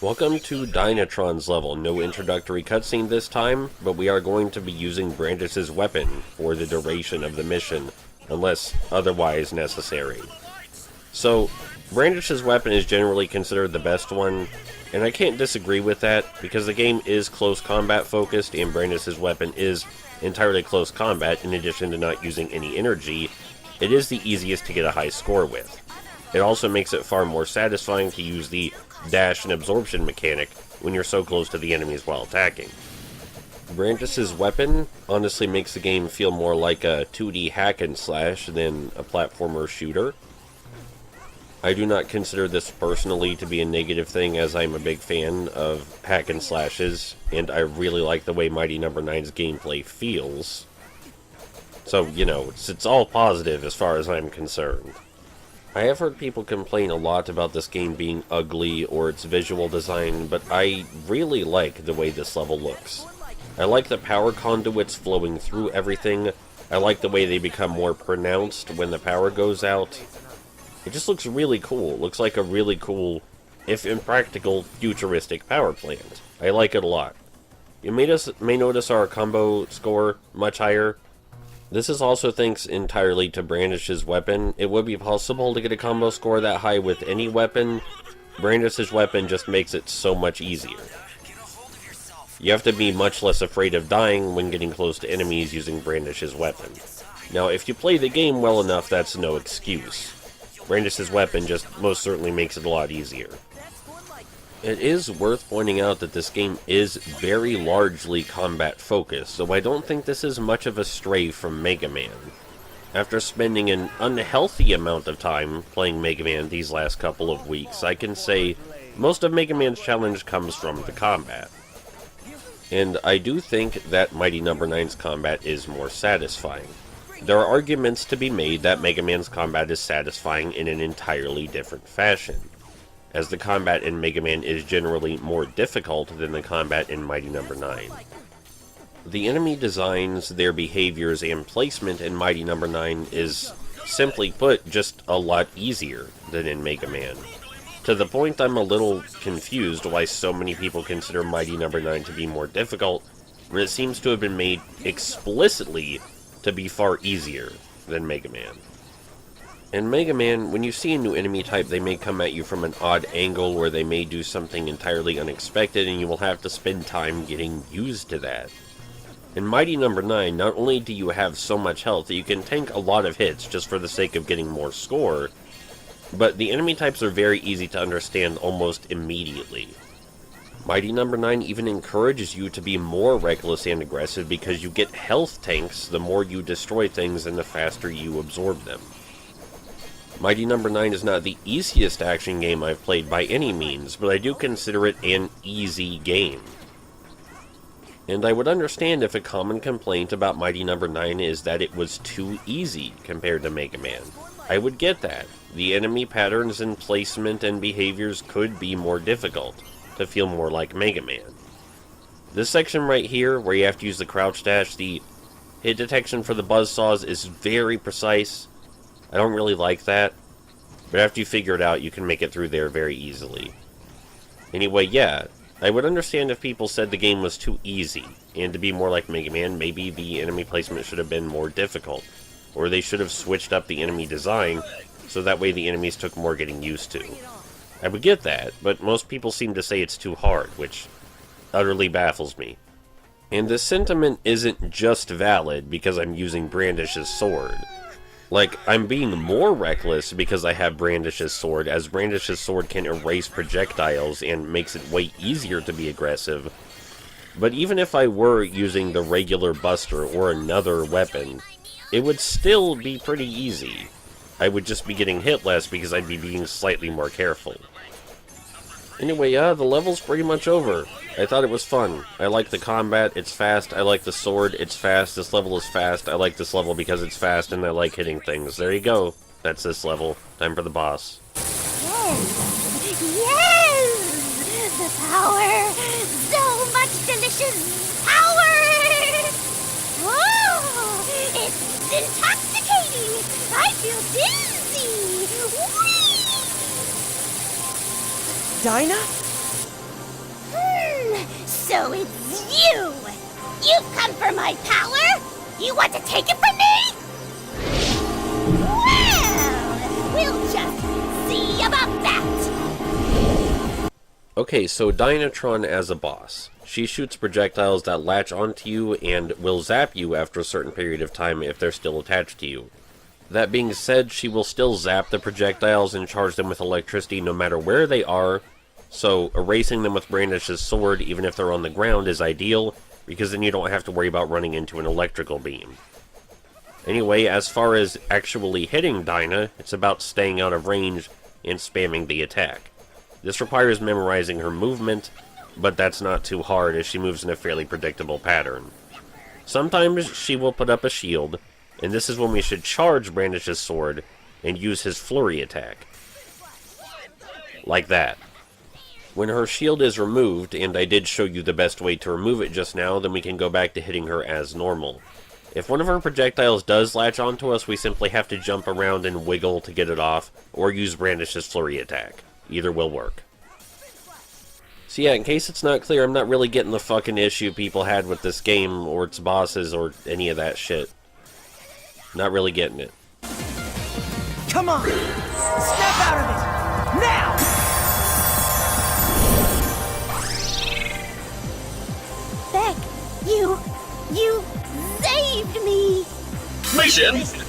Welcome to Dynatron's level. No introductory cutscene this time, but we are going to be using Brandish's weapon for the duration of the mission, unless otherwise necessary. So, Brandish's weapon is generally considered the best one, and I can't disagree with that, because the game is close combat focused, and Brandish's weapon is entirely close combat. In addition to not using any energy, it is the easiest to get a high score with. It also makes it far more satisfying to use the dash and absorption mechanic when you're so close to the enemies while attacking. Brandish's weapon honestly makes the game feel more like a 2D hack and slash than a platformer shooter. I do not consider this personally to be a negative thing, as I'm a big fan of hack and slashes, and I really like the way Mighty No. 9's gameplay feels. So, you know, it's all positive as far as I'm concerned. I have heard people complain a lot about this game being ugly or its visual design, but I really like the way this level looks. I like the power conduits flowing through everything. I like the way they become more pronounced when the power goes out. It just looks really cool. It looks like a really cool, if impractical, futuristic power plant. I like it a lot. You may notice our combo score much higher. This is also thanks entirely to Brandish's weapon. It would be possible to get a combo score that high with any weapon. Brandish's weapon just makes it so much easier. You have to be much less afraid of dying when getting close to enemies using Brandish's weapon. Now, if you play the game well enough, that's no excuse. Brandish's weapon just most certainly makes it a lot easier. It is worth pointing out that this game is very largely combat-focused, so I don't think this is much of a stray from Mega Man. After spending an unhealthy amount of time playing Mega Man these last couple of weeks, I can say most of Mega Man's challenge comes from the combat. And I do think that Mighty No. 9's combat is more satisfying. There are arguments to be made that Mega Man's combat is satisfying in an entirely different fashion, as the combat in Mega Man is generally more difficult than the combat in Mighty No. 9. The enemy designs, their behaviors, and placement in Mighty No. 9 is, simply put, just a lot easier than in Mega Man. To the point I'm a little confused why so many people consider Mighty No. 9 to be more difficult, when it seems to have been made explicitly to be far easier than Mega Man. In Mega Man, when you see a new enemy type, they may come at you from an odd angle, or they may do something entirely unexpected, and you will have to spend time getting used to that. In Mighty No. 9, not only do you have so much health that you can tank a lot of hits just for the sake of getting more score, but the enemy types are very easy to understand almost immediately. Mighty No. 9 even encourages you to be more reckless and aggressive because you get health tanks the more you destroy things and the faster you absorb them. Mighty No. 9 is not the easiest action game I've played by any means, but I do consider it an easy game. And I would understand if a common complaint about Mighty No. 9 is that it was too easy compared to Mega Man. I would get that. The enemy patterns and placement and behaviors could be more difficult, to feel more like Mega Man. This section right here, where you have to use the crouch dash, the hit detection for the buzzsaws is very precise. I don't really like that, but after you figure it out, you can make it through there very easily. Anyway, yeah, I would understand if people said the game was too easy, and to be more like Mega Man, maybe the enemy placement should have been more difficult, or they should have switched up the enemy design, so that way the enemies took more getting used to. I would get that, but most people seem to say it's too hard, which utterly baffles me. And this sentiment isn't just valid because I'm using Brandish's sword. Like, I'm being more reckless because I have Brandish's sword, as Brandish's sword can erase projectiles and makes it way easier to be aggressive. But even if I were using the regular Buster or another weapon, it would still be pretty easy. I would just be getting hit less because I'd be being slightly more careful. Anyway, yeah, the level's pretty much over. I thought it was fun. I like the combat, it's fast. I like the sword, it's fast. This level is fast. I like this level because it's fast and I like hitting things. There you go. That's this level. Time for the boss. Yes! Yes! The power! So much delicious power! Oh! It's intoxicating! I feel dizzy! Whee! Dyna? So it's you! You've come for my power? You want to take it from me? Well, we'll just see about that! Okay, so Dynatron as a boss. She shoots projectiles that latch onto you and will zap you after a certain period of time if they're still attached to you. That being said, she will still zap the projectiles and charge them with electricity no matter where they are, so erasing them with Brandish's sword, even if they're on the ground, is ideal, because then you don't have to worry about running into an electrical beam. Anyway, as far as actually hitting Dyna, it's about staying out of range and spamming the attack. This requires memorizing her movement, but that's not too hard as she moves in a fairly predictable pattern. Sometimes she will put up a shield, and this is when we should charge Brandish's sword and use his flurry attack. Like that. When her shield is removed, and I did show you the best way to remove it just now, then we can go back to hitting her as normal. If one of her projectiles does latch onto us, we simply have to jump around and wiggle to get it off, or use Brandish's flurry attack. Either will work. So yeah, in case it's not clear, I'm not really getting the fucking issue people had with this game, or its bosses, or any of that shit. Not really getting it. Come on! Snap out of it! Now! Beck, you saved me! Mission